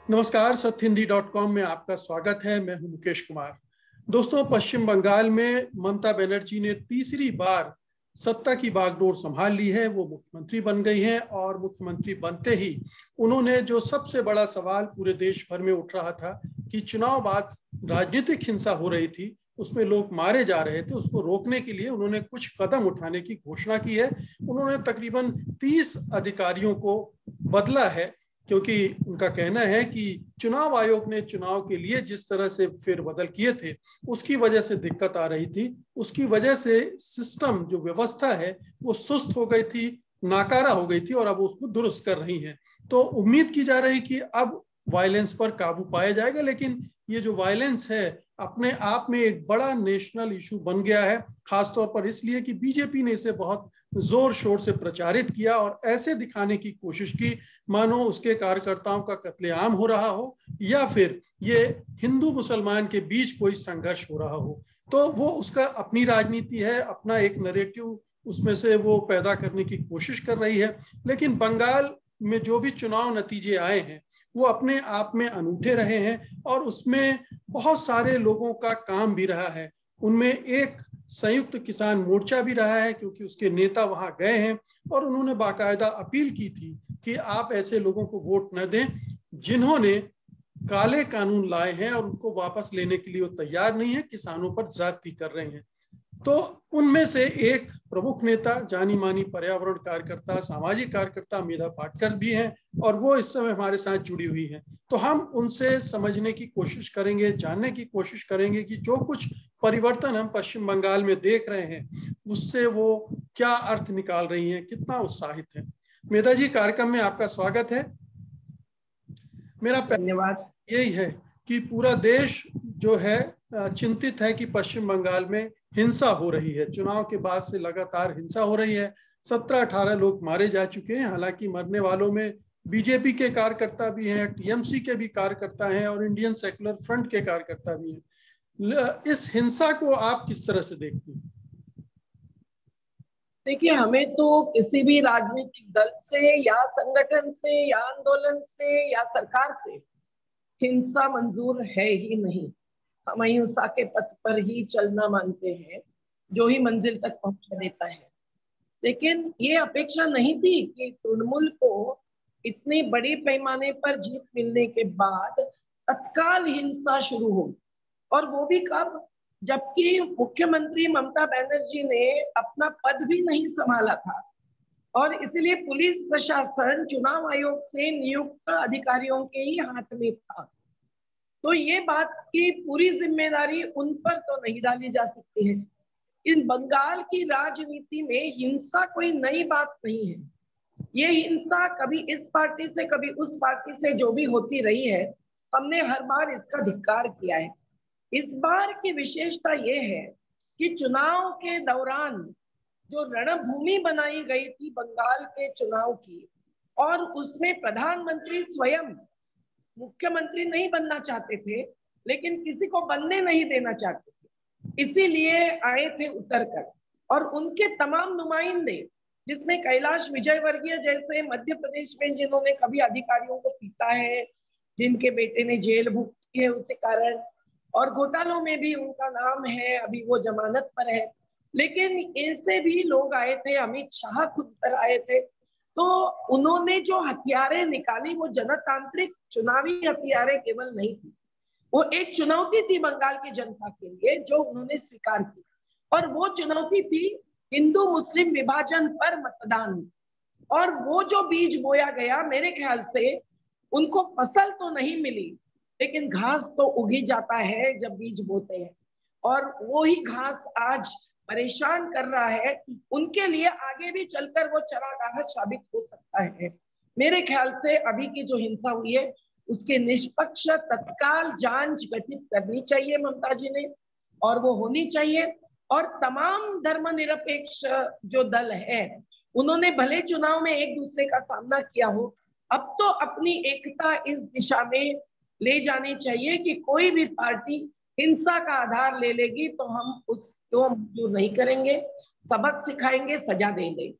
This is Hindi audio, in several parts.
नमस्कार, सत्यहिंदी.com में आपका स्वागत है। मैं हूं मुकेश कुमार। दोस्तों, पश्चिम बंगाल में ममता बनर्जी ने तीसरी बार सत्ता की बागडोर संभाल ली है। वो मुख्यमंत्री बन गई हैं और मुख्यमंत्री बनते ही उन्होंने जो सबसे बड़ा सवाल पूरे देश भर में उठ रहा था कि चुनाव बाद राजनीतिक हिंसा हो रही थी, उसमें लोग मारे जा रहे थे, उसको रोकने के लिए उन्होंने कुछ कदम उठाने की घोषणा की है। उन्होंने तकरीबन 30 अधिकारियों को बदला है, क्योंकि उनका कहना है कि चुनाव आयोग ने चुनाव के लिए जिस तरह से फेरबदल किए थे उसकी वजह से दिक्कत आ रही थी। उसकी वजह से सिस्टम, जो व्यवस्था है, वो सुस्त हो गई थी, नाकारा हो गई थी और अब उसको दुरुस्त कर रही हैं। तो उम्मीद की जा रही कि अब वायलेंस पर काबू पाया जाएगा, लेकिन ये जो वायलेंस है अपने आप में एक बड़ा नेशनल इशू बन गया है, खासतौर पर इसलिए कि बीजेपी ने इसे बहुत जोर शोर से प्रचारित किया और ऐसे दिखाने की कोशिश की मानो उसके कार्यकर्ताओं का कत्लेआम हो रहा हो या फिर ये हिंदू मुसलमान के बीच कोई संघर्ष हो रहा हो। तो वो उसका अपनी राजनीति है, अपना एक नैरेटिव उसमें से वो पैदा करने की कोशिश कर रही है। लेकिन बंगाल में जो भी चुनाव नतीजे आए हैं वो अपने आप में अनूठे रहे हैं और उसमें बहुत सारे लोगों का काम भी रहा है। उनमें एक संयुक्त किसान मोर्चा भी रहा है, क्योंकि उसके नेता वहां गए हैं और उन्होंने बाकायदा अपील की थी कि आप ऐसे लोगों को वोट न दें जिन्होंने काले कानून लाए हैं और उनको वापस लेने के लिए वो तैयार नहीं है, किसानों पर ज्यादती कर रहे हैं। तो उनमें से एक प्रमुख नेता, जानी मानी पर्यावरण कार्यकर्ता, सामाजिक कार्यकर्ता मेधा पाटकर भी हैं और वो इस समय हमारे साथ जुड़ी हुई हैं। तो हम उनसे समझने की कोशिश करेंगे, जानने की कोशिश करेंगे कि जो कुछ परिवर्तन हम पश्चिम बंगाल में देख रहे हैं उससे वो क्या अर्थ निकाल रही हैं, कितना उत्साहित है। मेधा जी, कार्यक्रम में आपका स्वागत है। मेरा धन्यवाद। यही है कि पूरा देश जो है चिंतित है कि पश्चिम बंगाल में हिंसा हो रही है। चुनाव के बाद से लगातार हिंसा हो रही है। 17-18 लोग मारे जा चुके हैं। हालांकि मरने वालों में बीजेपी के कार्यकर्ता भी हैं, टीएमसी के भी कार्यकर्ता हैं और इंडियन सेक्युलर फ्रंट के कार्यकर्ता भी हैं। इस हिंसा को आप किस तरह से देखती हैं? देखिए, हमें तो किसी भी राजनीतिक दल से या संगठन से या आंदोलन से या सरकार से हिंसा मंजूर है ही नहीं। हम अहिंसा के पथ पर ही चलना मानते हैं, जो ही मंजिल तक पहुंचा देता है। लेकिन ये अपेक्षा नहीं थी कि तृणमूल को इतने बड़े पैमाने पर जीत मिलने के बाद तत्काल हिंसा शुरू हो, और वो भी कब, जबकि मुख्यमंत्री ममता बनर्जी ने अपना पद भी नहीं संभाला था और इसलिए पुलिस प्रशासन चुनाव आयोग से नियुक्त अधिकारियों के ही हाथ में था। तो ये बात की पूरी जिम्मेदारी उन पर तो नहीं डाली जा सकती है। इन बंगाल की राजनीति में हिंसा कोई नई बात नहीं है। ये हिंसा कभी इस पार्टी से कभी उस पार्टी से जो भी होती रही है, हमने हर बार इसका धिक्कार किया है। इस बार की विशेषता ये है कि चुनाव के दौरान जो रणभूमि बनाई गई थी बंगाल के चुनाव की, और उसमें प्रधानमंत्री स्वयं मुख्यमंत्री नहीं बनना चाहते थे, लेकिन किसी को बनने नहीं देना चाहते थे, इसीलिए आए थे उतरकर। और उनके तमाम नुमाइंदे, जिसमें कैलाश विजयवर्गीय जैसे मध्य प्रदेश में जिन्होंने कभी अधिकारियों को पीटा है, जिनके बेटे ने जेल भुगती है उसी कारण, और घोटालों में भी उनका नाम है, अभी वो जमानत पर है, लेकिन ऐसे भी लोग आए थे। अमित शाह खुद पर आए थे। तो उन्होंने जो हथियारें निकाली वो जनतांत्रिक चुनावी हथियारें केवल नहीं थी, वो एक चुनौती थी बंगाल की जनता के लिए जो उन्होंने स्वीकार की। और वो चुनौती थी हिंदू मुस्लिम विभाजन पर मतदान। और वो जो बीज बोया गया, मेरे ख्याल से उनको फसल तो नहीं मिली, लेकिन घास तो उगी जाता है जब बीज बोते हैं, और वो ही घास आज परेशान कर रहा है। उनके लिए आगे भी चलकर वो चरागाह साबित हो सकता है। मेरे ख्याल से अभी की जो हिंसा हुई है उसके निष्पक्ष तत्काल जांच गठित करनी चाहिए ममता जी ने, और वो होनी चाहिए। और तमाम धर्मनिरपेक्ष जो दल है उन्होंने भले चुनाव में एक दूसरे का सामना किया हो, अब तो अपनी एकता इस दिशा में ले जानी चाहिए कि कोई भी पार्टी हिंसा का आधार ले लेगी तो हम उसको मंजूर नहीं करेंगे, सबक सिखाएंगे, सजा देंगे।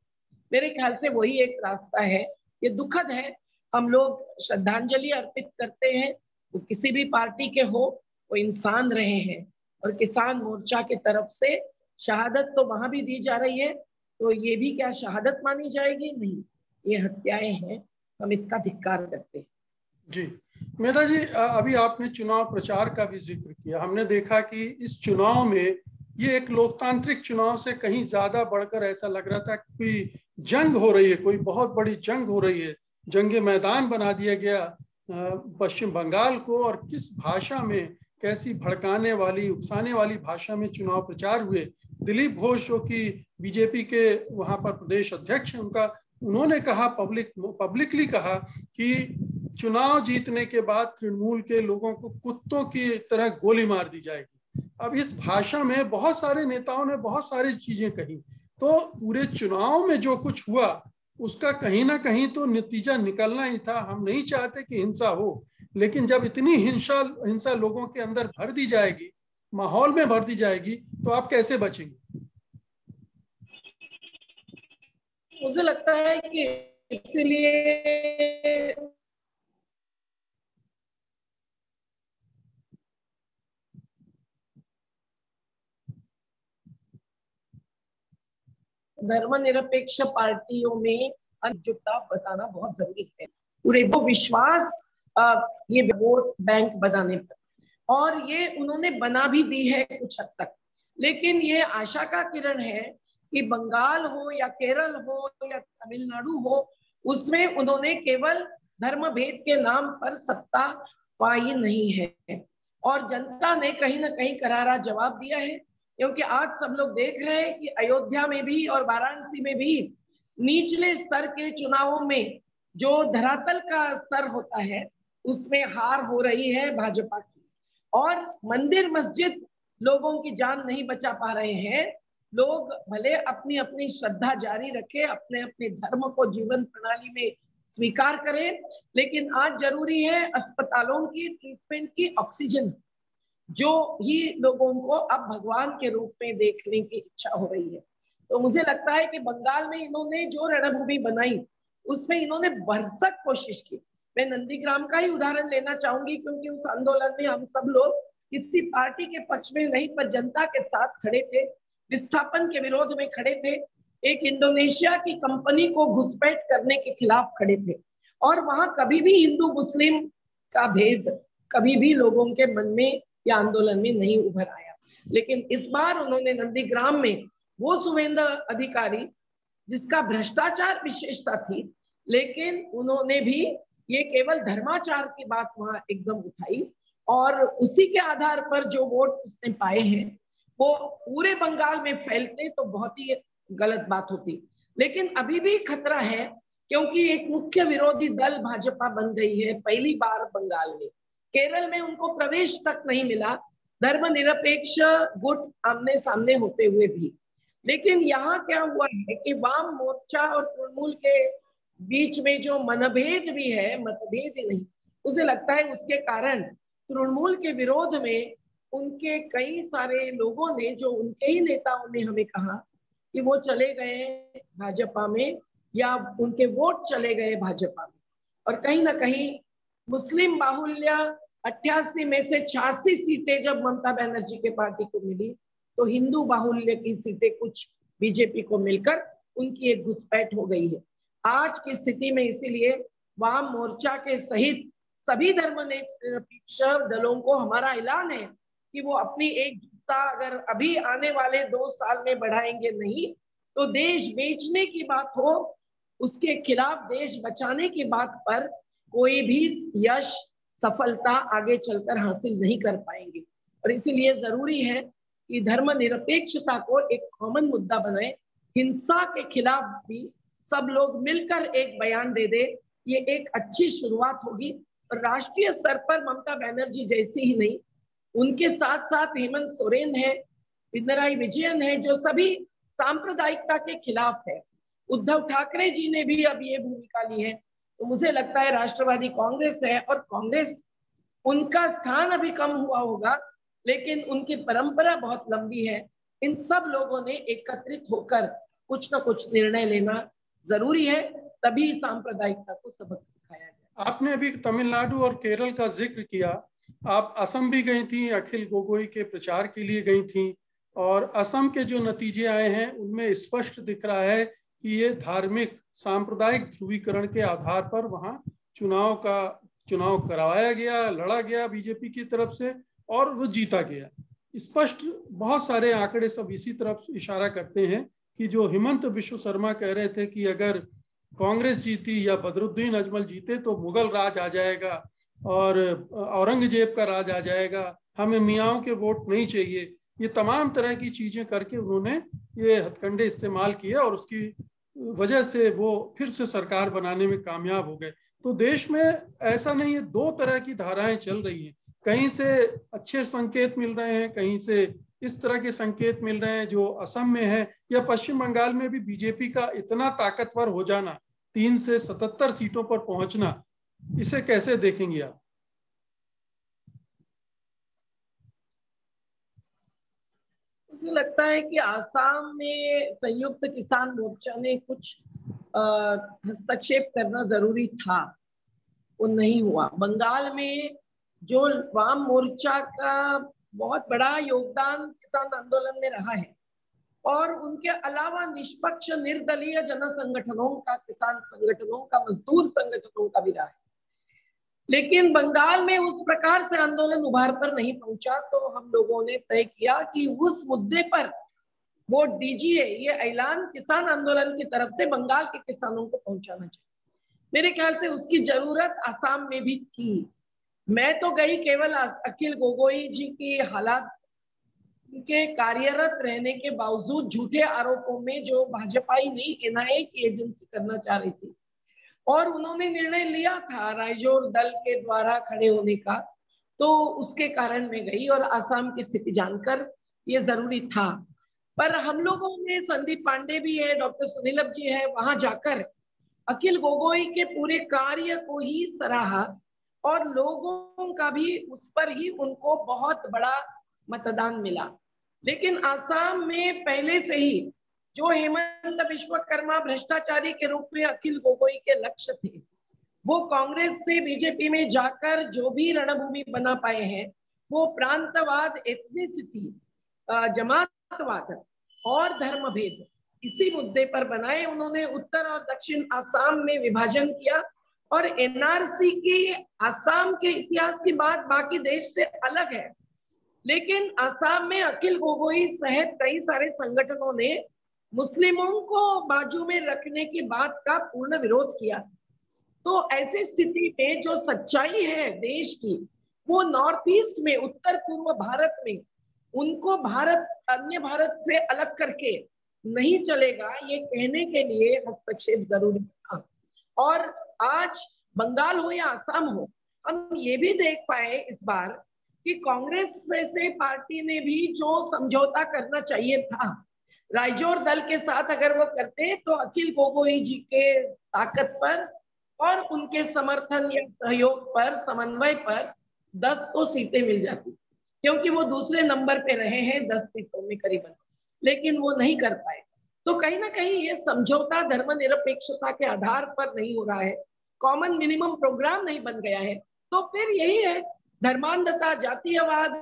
मेरे ख्याल से वही एक रास्ता है। ये दुखद है हम लोग श्रद्धांजलि अर्पित करते हैं। वो किसी भी पार्टी के हो, वो इंसान रहे हैं। और किसान मोर्चा की तरफ से शहादत तो वहां भी दी जा रही है, तो ये भी क्या शहादत मानी जाएगी? नहीं, ये हत्याएं हैं, हम इसका धिक्कार करते हैं। जी मेधा जी, अभी आपने चुनाव प्रचार का भी जिक्र किया। हमने देखा कि इस चुनाव में ये एक लोकतांत्रिक चुनाव से कहीं ज्यादा बढ़कर ऐसा लग रहा था कि कोई जंग हो रही है, कोई बहुत बड़ी जंग हो रही है। जंगे मैदान बना दिया गया पश्चिम बंगाल को, और किस भाषा में, कैसी भड़काने वाली, उकसाने वाली भाषा में चुनाव प्रचार हुए। दिलीप घोष जो कि बीजेपी के वहां पर प्रदेश अध्यक्ष हैं, उन्होंने कहा, पब्लिकली कहा कि चुनाव जीतने के बाद तृणमूल के लोगों को कुत्तों की तरह गोली मार दी जाएगी। अब इस भाषा में बहुत सारे नेताओं ने बहुत सारी चीजें कही। तो पूरे चुनाव में जो कुछ हुआ उसका कहीं ना कहीं तो नतीजा निकलना ही था। हम नहीं चाहते कि हिंसा हो, लेकिन जब इतनी हिंसा लोगों के अंदर भर दी जाएगी, माहौल में भर दी जाएगी, तो आप कैसे बचेंगे? मुझे लगता है कि इसलिए धर्मनिरपेक्ष पार्टियों में एकजुटता बताना बहुत जरूरी है। पूरे वो विश्वास ये वोट बैंक बनाने पर, और ये उन्होंने बना भी दी है कुछ हद तक। लेकिन ये आशा का किरण है कि बंगाल हो या केरल हो या तमिलनाडु हो, उसमें उन्होंने केवल धर्म भेद के नाम पर सत्ता पाई नहीं है। और जनता ने कहीं ना कहीं करारा जवाब दिया है, क्योंकि आज सब लोग देख रहे हैं कि अयोध्या में भी और वाराणसी में भी निचले स्तर के चुनावों में जो धरातल का स्तर होता है उसमें हार हो रही है भाजपा की। और मंदिर मस्जिद लोगों की जान नहीं बचा पा रहे हैं। लोग भले अपनी अपनी श्रद्धा जारी रखे, अपने अपने धर्म को जीवन प्रणाली में स्वीकार करें, लेकिन आज जरूरी है अस्पतालों की ट्रीटमेंट की ऑक्सीजन, जो ही लोगों को अब भगवान के रूप में देखने की इच्छा हो रही है। तो मुझे लगता है कि बंगाल में इन्होंने जो रणभूमि बनाई उसमें इन्होंने भरसक कोशिश की। मैं नंदीग्राम का ही उदाहरण लेना चाहूंगी, क्योंकि उस आंदोलन में हम सब लोग किसी पार्टी के पक्ष में नहीं पर जनता के साथ खड़े थे, विस्थापन के विरोध में खड़े थे, एक इंडोनेशिया की कंपनी को घुसपैठ करने के खिलाफ खड़े थे। और वहां कभी भी हिंदू मुस्लिम का भेद कभी भी लोगों के मन में या आंदोलन में नहीं उभर आया। लेकिन इस बार उन्होंने नंदीग्राम में वो शुभेंद्र अधिकारी जिसका भ्रष्टाचार विशेषता थी, लेकिन उन्होंने भी ये केवल धर्माचार की बात वहां एकदम उठाई, और उसी के आधार पर जो वोट उसने पाए हैं वो पूरे बंगाल में फैलते तो बहुत ही गलत बात होती। लेकिन अभी भी खतरा है, क्योंकि एक मुख्य विरोधी दल भाजपा बन गई है पहली बार बंगाल में। केरल में उनको प्रवेश तक नहीं मिला, धर्मनिरपेक्ष गुट आमने सामने होते हुए भी। लेकिन यहाँ क्या हुआ है कि वाम मोर्चा और तृणमूल के बीच में जो मनभेद भी है, मतभेद ही नहीं, मुझे लगता है उसके कारण तृणमूल के विरोध में उनके कई सारे लोगों ने, जो उनके ही नेताओं ने हमें कहा कि वो चले गए भाजपा में, या उनके वोट चले गए भाजपा में। और कहीं ना कहीं मुस्लिम बाहुल्य 88 में से 86 सीटें जब ममता बनर्जी के पार्टी को मिली, तो हिंदू बाहुल्य की सीटें कुछ बीजेपी को मिलकर उनकी एक घुसपैठ हो गई है आज की स्थिति में। इसीलिए वाम मोर्चा के सहित सभी धर्मनिरपेक्ष दलों को हमारा ऐलान है कि वो अपनी एकजुटता अगर अभी आने वाले 2 साल में बढ़ाएंगे नहीं, तो देश बेचने की बात हो, उसके खिलाफ देश बचाने की बात पर कोई भी यश सफलता आगे चलकर हासिल नहीं कर पाएंगे। और इसीलिए जरूरी है कि धर्मनिरपेक्षता को एक कॉमन मुद्दा बनाए, हिंसा के खिलाफ भी सब लोग मिलकर एक बयान दे दे, ये एक अच्छी शुरुआत होगी। और राष्ट्रीय स्तर पर ममता बनर्जी जैसी ही नहीं, उनके साथ साथ हेमंत सोरेन है, पिनराई विजयन है, जो सभी सांप्रदायिकता के खिलाफ है। उद्धव ठाकरे जी ने भी अब ये भूमिका ली है। तो मुझे लगता है राष्ट्रवादी कांग्रेस है, और कांग्रेस उनका स्थान अभी कम हुआ होगा, लेकिन उनकी परंपरा बहुत लंबी है। इन सब लोगों ने एकत्रित होकर कुछ ना कुछ निर्णय लेना जरूरी है। तभी सांप्रदायिकता को सबक सिखाया गया। आपने अभी तमिलनाडु और केरल का जिक्र किया, आप असम भी गई थी, अखिल गोगोई के प्रचार के लिए गई थी, और असम के जो नतीजे आए हैं उनमें स्पष्ट दिख रहा है कि ये धार्मिक सांप्रदायिक ध्रुवीकरण के आधार पर वहां चुनाव करवाया गया, लड़ा गया बीजेपी की तरफ से, और वो जीता गया। स्पष्ट बहुत सारे आंकड़े सब इसी तरफ इशारा करते हैं कि जो हेमंत बिश्व शर्मा कह रहे थे कि अगर कांग्रेस जीती या बदरुद्दीन अजमल जीते तो मुगल राज आ जाएगा और औरंगजेब का राज आ जाएगा, हमें मियाओं के वोट नहीं चाहिए, ये तमाम तरह की चीजें करके उन्होंने ये हथकंडे इस्तेमाल किए और उसकी वजह से वो फिर से सरकार बनाने में कामयाब हो गए। तो देश में ऐसा नहीं है, दो तरह की धाराएं चल रही हैं, कहीं से अच्छे संकेत मिल रहे हैं, कहीं से इस तरह के संकेत मिल रहे हैं जो असम में है, या पश्चिम बंगाल में भी बीजेपी का इतना ताकतवर हो जाना, 3 से 77 सीटों पर पहुंचना, इसे कैसे देखेंगे आप? मुझे लगता है कि आसाम में संयुक्त किसान मोर्चा ने कुछ हस्तक्षेप करना जरूरी था, वो नहीं हुआ। बंगाल में जो वाम मोर्चा का बहुत बड़ा योगदान किसान आंदोलन में रहा है, और उनके अलावा निष्पक्ष निर्दलीय जन संगठनों का, किसान संगठनों का, मजदूर संगठनों का भी रहा है, लेकिन बंगाल में उस प्रकार से आंदोलन उभार पर नहीं पहुंचा। तो हम लोगों ने तय किया कि उस मुद्दे पर वोट दीजिए, ये ऐलान किसान आंदोलन की तरफ से बंगाल के किसानों को पहुंचाना चाहिए। मेरे ख्याल से उसकी जरूरत आसाम में भी थी। मैं तो गई केवल अखिल गोगोई जी की हालात के कार्यरत रहने के बावजूद झूठे आरोपों में जो भाजपाई नहीं एनआईए की एजेंसी करना चाह रही थी, और उन्होंने निर्णय लिया था रायजोर दल के द्वारा खड़े होने का, तो उसके कारण मैं गई और आसाम की स्थिति जानकर ये जरूरी था। पर हम लोगों ने, संदीप पांडे भी है, डॉक्टर सुनीलभ जी है, वहां जाकर अखिल गोगोई के पूरे कार्य को ही सराहा, और लोगों का भी उस पर ही उनको बहुत बड़ा मतदान मिला। लेकिन आसाम में पहले से ही जो हेमंत विश्वकर्मा भ्रष्टाचारी के रूप में अखिल गोगोई के लक्ष्य थे, वो कांग्रेस से बीजेपी में जाकर जो भी रणभूमि बना पाए हैं, वो प्रांतवाद, एथनिसिटी, जमातवाद और धर्मभेद, इसी मुद्दे पर बनाए। उन्होंने उत्तर और दक्षिण आसाम में विभाजन किया, और एनआरसी की आसाम के इतिहास की बात बाकी देश से अलग है, लेकिन आसाम में अखिल गोगोई सहित कई सारे संगठनों ने मुस्लिमों को बाजू में रखने की बात का पूर्ण विरोध किया। तो ऐसी स्थिति में जो सच्चाई है देश की, वो नॉर्थ ईस्ट में, उत्तर पूर्व भारत में, उनको भारत अन्य भारत से अलग करके नहीं चलेगा, ये कहने के लिए हस्तक्षेप जरूरी था। और आज बंगाल हो या आसाम हो, हम ये भी देख पाए इस बार कि कांग्रेस से पार्टी ने भी जो समझौता करना चाहिए था रायजोर दल के साथ, अगर वो करते तो अखिल गोगोई जी के ताकत पर और उनके समर्थन या सहयोग पर, समन्वय पर 10 तो सीटें मिल जाती, क्योंकि वो दूसरे नंबर पे रहे हैं 10 सीटों में करीबन, लेकिन वो नहीं कर पाए। तो कहीं ना कहीं ये समझौता धर्मनिरपेक्षता के आधार पर नहीं हो रहा है, कॉमन मिनिमम प्रोग्राम नहीं बन गया है। तो फिर यही है, धर्मांधता, जातीयवाद,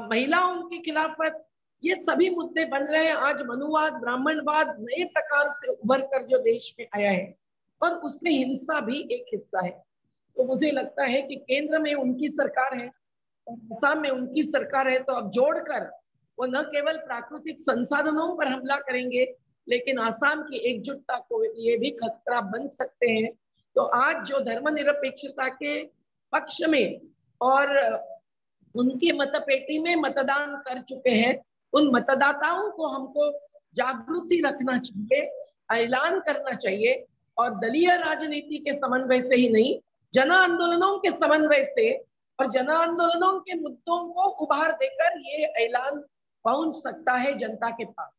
महिलाओं की खिलाफत, ये सभी मुद्दे बन रहे हैं। आज मनुवाद, ब्राह्मणवाद नए प्रकार से उभर कर जो देश में आया है, और उसमें हिंसा भी एक हिस्सा है। तो मुझे लगता है कि केंद्र में उनकी सरकार है, असम में उनकी सरकार है, तो अब जोड़कर वो न केवल प्राकृतिक संसाधनों पर हमला करेंगे, लेकिन आसाम की एकजुटता को ये भी खतरा बन सकते हैं। तो आज जो धर्मनिरपेक्षता के पक्ष में और उनकी मतपेटी में मतदान कर चुके हैं, उन मतदाताओं को हमको जागृति रखना चाहिए, ऐलान करना चाहिए, और दलीय राजनीति के समन्वय से ही नहीं, जन आंदोलनों के समन्वय से और जन आंदोलनों के मुद्दों को उभार देकर ये ऐलान पहुंच सकता है जनता के पास।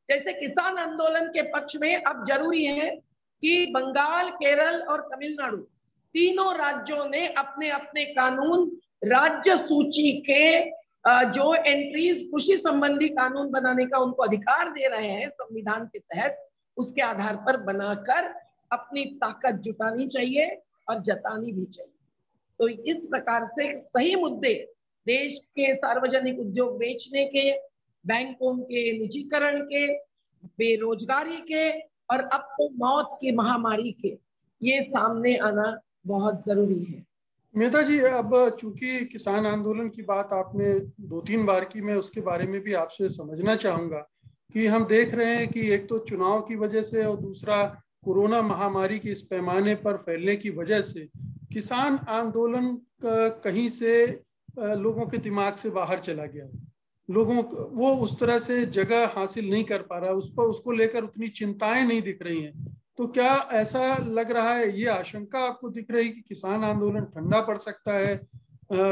जैसे किसान आंदोलन के पक्ष में अब जरूरी है कि बंगाल, केरल और तमिलनाडु तीनों राज्यों ने अपने अपने कानून, राज्य सूची के जो एंट्रीज, कृषि संबंधी कानून बनाने का उनको अधिकार दे रहे हैं संविधान के तहत, उसके आधार पर बनाकर अपनी ताकत जुटानी चाहिए और जतानी भी चाहिए। तो इस प्रकार से सही मुद्दे, देश के सार्वजनिक उद्योग बेचने के, बैंकों के निजीकरण के, बेरोजगारी के और अब तो मौत की महामारी के, ये सामने आना बहुत जरूरी है। मेधा जी, अब चूंकि किसान आंदोलन की बात आपने 2-3 बार की, मैं उसके बारे में भी आपसे समझना चाहूंगा कि हम देख रहे हैं कि एक तो चुनाव की वजह से और दूसरा कोरोना महामारी के इस पैमाने पर फैलने की वजह से किसान आंदोलन कहीं से लोगों के दिमाग से बाहर चला गया। लोगों को वो उस तरह से जगह हासिल नहीं कर पा रहा, उस पर उसको लेकर उतनी चिंताएं नहीं दिख रही हैं। तो क्या ऐसा लग रहा है, ये आशंका आपको दिख रही कि किसान आंदोलन ठंडा पड़ सकता है,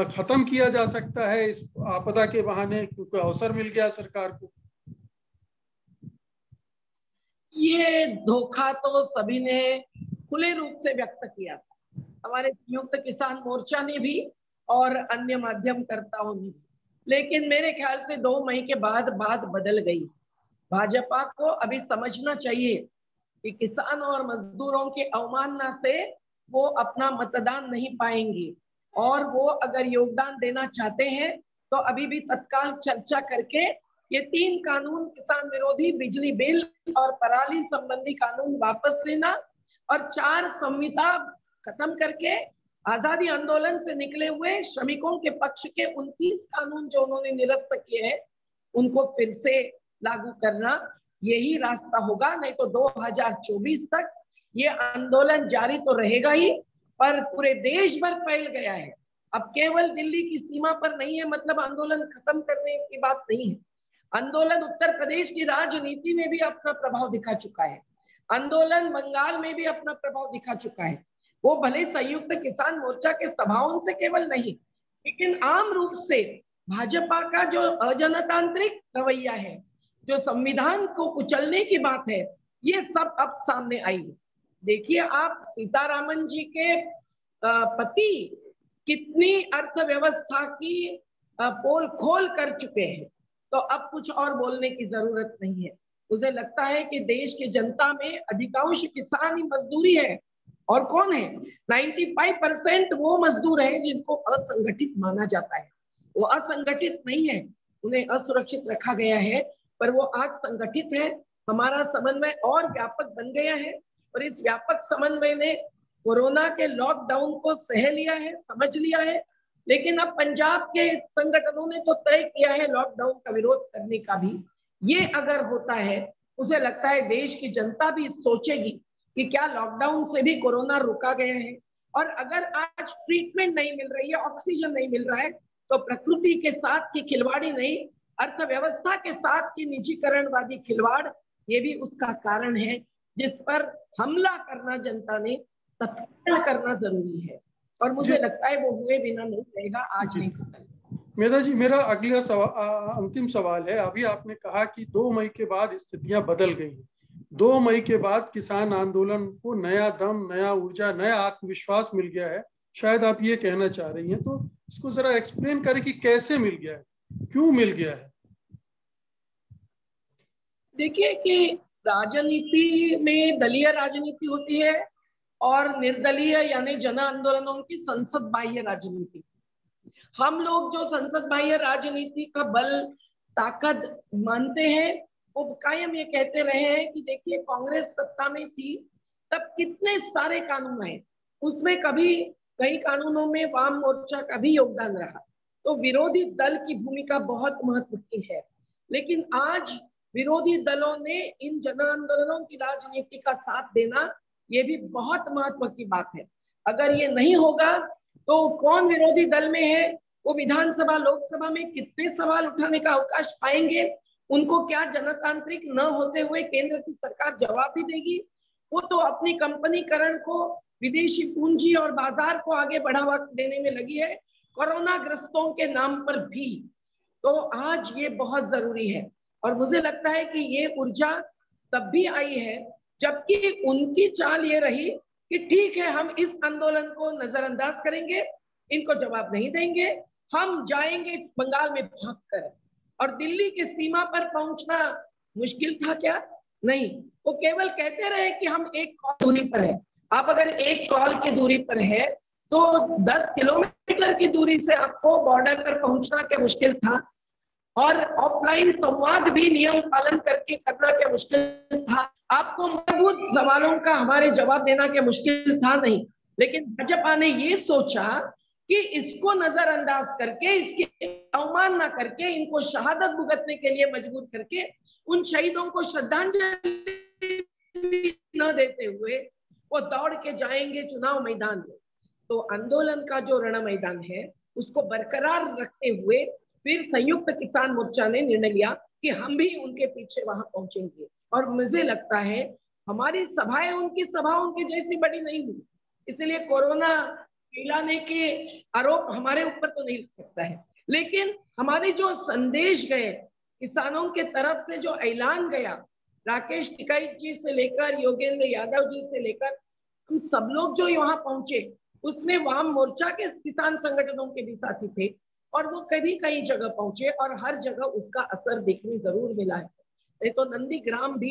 खत्म किया जा सकता है इस आपदा के बहाने, क्योंकि अवसर मिल गया सरकार को? ये धोखा तो सभी ने खुले रूप से व्यक्त किया था, हमारे संयुक्त किसान मोर्चा ने भी और अन्य माध्यमकर्ताओं ने, लेकिन मेरे ख्याल से 2 मई के बाद बात बदल गई। भाजपा को अभी समझना चाहिए कि किसान और मजदूरों की अवमानना से वो अपना मतदान नहीं पाएंगे, और वो अगर योगदान देना चाहते हैं तो अभी भी तत्काल चर्चा करके ये 3 कानून, किसान विरोधी बिजली बिल और पराली संबंधी कानून वापस लेना, और 4 संहिता खत्म करके आजादी आंदोलन से निकले हुए श्रमिकों के पक्ष के 29 कानून जो उन्होंने निरस्त किए हैं उनको फिर से लागू करना, यही रास्ता होगा। नहीं तो 2024 तक ये आंदोलन जारी तो रहेगा ही, पर पूरे देश भर फैल गया है। अब केवल दिल्ली की सीमा पर नहीं है, मतलब आंदोलन खत्म करने की बात नहीं है। आंदोलन उत्तर प्रदेश की राजनीति में भी अपना प्रभाव दिखा चुका है, आंदोलन बंगाल में भी अपना प्रभाव दिखा चुका है। वो भले संयुक्त किसान मोर्चा के सभाओं से केवल नहीं, लेकिन आम रूप से भाजपा का जो अजनतांत्रिक रवैया है, जो संविधान को कुचलने की बात है, ये सब अब सामने आई है। देखिए आप, सीतारामन जी के पति कितनी अर्थव्यवस्था की पोल खोल कर चुके हैं, तो अब कुछ और बोलने की जरूरत नहीं है। मुझे लगता है कि देश की जनता में अधिकांश किसान ही मजदूरी है, और कौन है, 95% वो मजदूर है जिनको असंगठित माना जाता है। वो असंगठित नहीं है, उन्हें असुरक्षित रखा गया है, पर वो आज संगठित है। हमारा समन्वय और व्यापक बन गया है, और इस व्यापक समन्वय ने कोरोना के लॉकडाउन को सह लिया है, समझ लिया है। लेकिन अब पंजाब के संगठनों ने तो तय किया है लॉकडाउन का विरोध करने का भी। ये अगर होता है, मुझे लगता है देश की जनता भी सोचेगी कि क्या लॉकडाउन से भी कोरोना रोका गया है। और अगर आज ट्रीटमेंट नहीं मिल रही है, ऑक्सीजन नहीं मिल रहा है, तो प्रकृति के साथ की खिलवाड़ी नहीं, अर्थव्यवस्था के साथ की निजीकरणवादी खिलवाड़, ये भी उसका कारण है, जिस पर हमला करना जनता ने तत्काल करना जरूरी है। और मुझे लगता है वो हुए बिना नहीं रहेगा, आज नहीं तो कल। मेधा जी, मेरा अगला अंतिम सवाल है। अभी आपने कहा कि 2 मई के बाद स्थितियां बदल गई हैं, 2 मई के बाद किसान आंदोलन को नया दम, नया ऊर्जा, नया आत्मविश्वास मिल गया है, शायद आप ये कहना चाह रही हैं। तो इसको जरा एक्सप्लेन करें कि कैसे मिल गया है, क्यों मिल गया है? देखिए कि राजनीति में दलीय राजनीति होती है और निर्दलीय यानी जन आंदोलनों की संसद बाह्य राजनीति। हम लोग जो संसद बाह्य राजनीति का बल ताकत मानते हैं, वो कायम ये कहते रहे हैं कि देखिए कांग्रेस सत्ता में थी तब कितने सारे कानून आए, उसमें कभी कई कानूनों में वाम मोर्चा का भी योगदान रहा, तो विरोधी दल की भूमिका बहुत महत्व की है। लेकिन आज विरोधी दलों ने इन जन आंदोलनों की राजनीति का साथ देना, ये भी बहुत महत्व की बात है। अगर ये नहीं होगा तो कौन विरोधी दल में है, वो विधानसभा लोकसभा में कितने सवाल उठाने का अवकाश पाएंगे, उनको क्या जनतांत्रिक न होते हुए केंद्र की सरकार जवाब भी देगी? वो तो अपनी कंपनीकरण को, विदेशी पूंजी और बाजार को आगे बढ़ावा देने में लगी है, कोरोना ग्रस्तों के नाम पर भी। तो आज ये बहुत जरूरी है, और मुझे लगता है कि ये ऊर्जा तब भी आई है जबकि उनकी चाल ये रही कि ठीक है, हम इस आंदोलन को नजरअंदाज करेंगे, इनको जवाब नहीं देंगे, हम जाएंगे बंगाल में भागकर। और दिल्ली की सीमा पर पहुंचना मुश्किल था क्या? नहीं, वो केवल कहते रहे कि हम 1 कॉल दूरी पर है। आप अगर 1 कॉल की दूरी पर है तो 10 किलोमीटर की दूरी से आपको बॉर्डर पर पहुंचना क्या मुश्किल था, और ऑफलाइन संवाद भी नियम पालन करके करना क्या मुश्किल था। आपको मूलभूत सवालों का हमारे जवाब देना क्या मुश्किल था? नहीं। लेकिन भाजपा ने ये सोचा कि इसको नजरअंदाज करके, इसकी अवमानना करके, इनको शहादत भुगतने के लिए मजबूर करके उन शहीदों को श्रद्धांजलि न देते हुए वो दौड़ के जाएंगे चुनाव मैदान में। तो आंदोलन का जो रण मैदान है उसको बरकरार रखते हुए फिर संयुक्त किसान मोर्चा ने निर्णय लिया कि हम भी उनके पीछे वहां पहुंचेंगे। और मुझे लगता है हमारी सभाएं उनकी सभाओं के जैसी बड़ी नहीं हुई, इसलिए कोरोना फैलाने के आरोप हमारे ऊपर तो नहीं लग सकता है। लेकिन हमारे जो संदेश गए, किसानों के तरफ से जो ऐलान गया, राकेश टिकैत जी से लेकर योगेंद्र यादव जी से लेकर हम सब लोग जो यहाँ पहुंचे, उसमें वाम मोर्चा के किसान संगठनों के भी साथी थे और वो कभी कई जगह पहुंचे और हर जगह उसका असर देखने जरूर मिला है। तो नंदीग्राम भी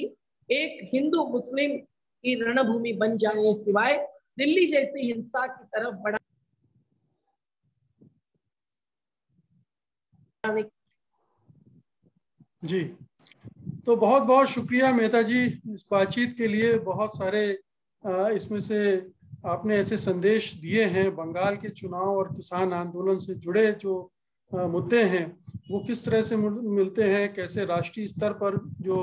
एक हिंदू मुस्लिम की रणभूमि बन जाने सिवाय दिल्ली जैसी हिंसा की तरफ बढ़ा। जी, तो बहुत बहुत शुक्रिया मेहता जी इस बातचीत के लिए। बहुत सारे इसमें से आपने ऐसे संदेश दिए हैं, बंगाल के चुनाव और किसान आंदोलन से जुड़े जो मुद्दे हैं वो किस तरह से मिलते हैं, कैसे राष्ट्रीय स्तर पर जो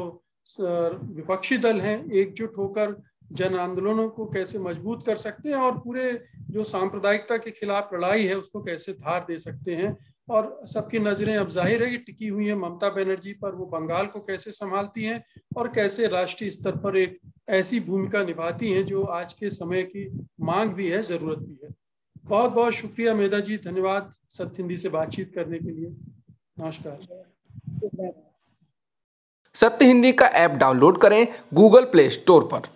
विपक्षी दल हैं एकजुट होकर जन आंदोलनों को कैसे मजबूत कर सकते हैं और पूरे जो सांप्रदायिकता के खिलाफ लड़ाई है उसको कैसे धार दे सकते हैं। और सबकी नजरें अब जाहिर है कि टिकी हुई हैं ममता बनर्जी पर, वो बंगाल को कैसे संभालती हैं और कैसे राष्ट्रीय स्तर पर एक ऐसी भूमिका निभाती हैं जो आज के समय की मांग भी है, जरूरत भी है। बहुत बहुत शुक्रिया मेधा जी, धन्यवाद सत्य हिंदी से बातचीत करने के लिए। नमस्कार। सत्य हिंदी का ऐप डाउनलोड करें गूगल प्ले स्टोर पर।